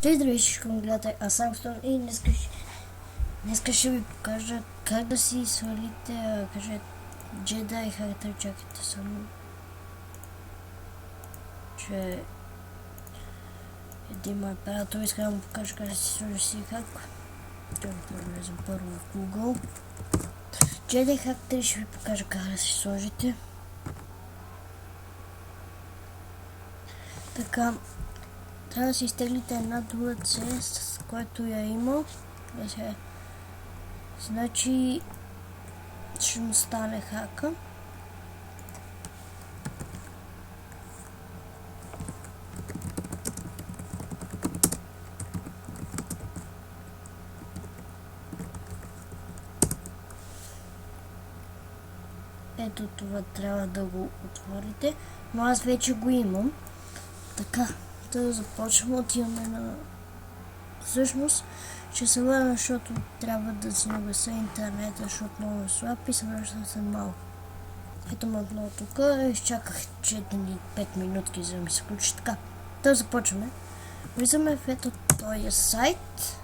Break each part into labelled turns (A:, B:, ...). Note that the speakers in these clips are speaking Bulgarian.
A: Здравейте всички, гледате, аз съм Стон и днеска ще ви покажа как да си свалите, Jedi Hacker. Чакайте само, че един мой оператор иска да му покажа как да си сложи си хак. Чакайте да влезем първо в Google. Jedi Hacker ще ви покажа как да си сложите. Така, трябва да си изтеглите една друга цест, с която я има. Значи ще му стане хака. Ето това трябва да го отворите, но аз вече го имам. Така, да започваме, отиваме на... Всъщност ще се върна, защото трябва да си нагаса интернета, защото много е слаб и се връщам след малко. Ето ме отново тук, изчаках 4-5 минутки за да ми се включи. Така, да започваме. Влизаме в ето този сайт.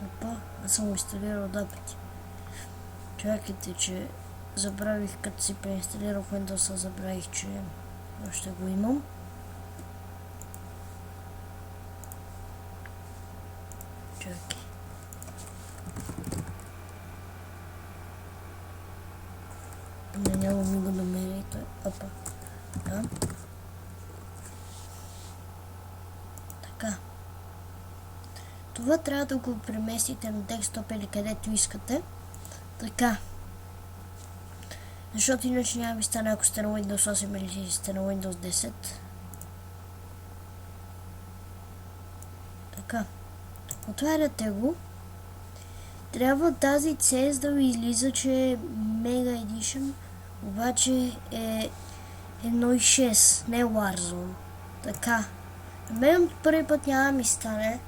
A: Опа, аз съм го инсталирал два пъти. Чакайте, че забравих, като си преинсталирах Windows, забравих, че още го имам. Чакай. Няма ми го намеря и той. Опа. Да. Така. Това трябва да го преместите на десктоп или където искате. Така. Защото иначе няма ви стане, ако сте на Windows 8 или сте на Windows 10. Така. Отваряте го. Трябва тази CES да ви излиза, че е Mega Edition, обаче е 1.6, не Warzone. Така. На мен първи път няма ми стане.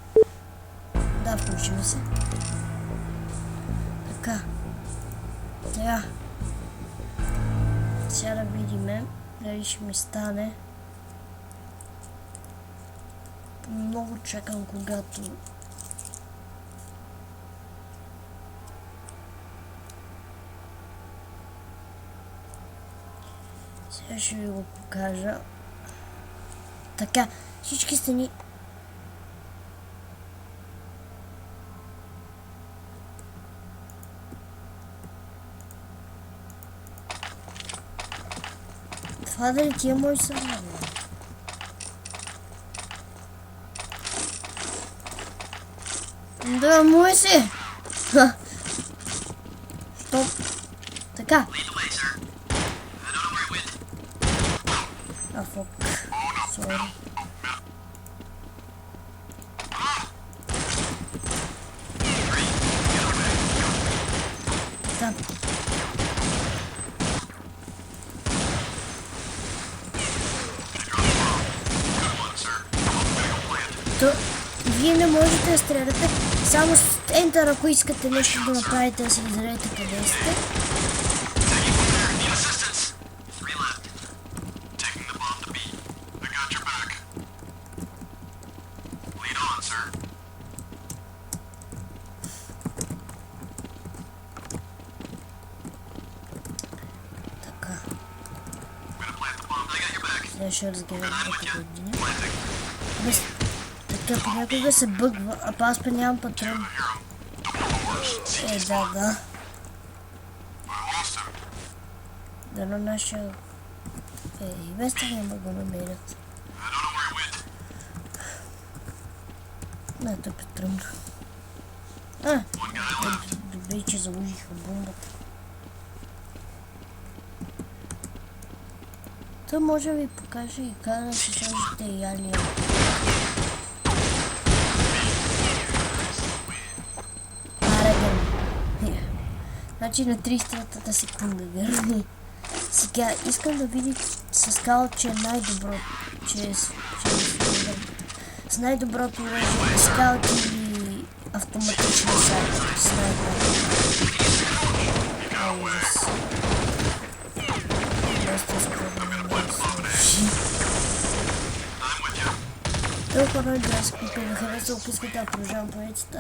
A: Да, включим се. Така. Сега. Сега да видим дали ще ми стане. Много чакам, когато сега ще ви го покажа. Така, всички стени. Това дали ти е мой сервер? Да, мой се! Стоп! Така! А, фок. Сори. Така. Вие не можете да стреляте само с Enter, ако искате нещо да направите, да се изредете къде сте. Така. Сега ще разгледам двете години. Така, понякога се бъгва, а аз па нямам патрон. Да. Дано нашия... инвестор няма го намерят. Той патрон. Добре, че заложиха бомбата. Той може да ви покаже и как да си сложите и алия. Значи на 33-та секунда, верно. Сега искам да видите с скаут, че е най-добро, с най-доброто оръжие, скаут или автоматичен снайпер. Толкова да се купим хареса, ако искате да продължавам поредицата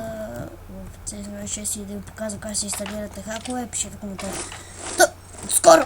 A: в CS 6 и да ви показвам как се инсталирате хакове, пишете в коментари. Скоро!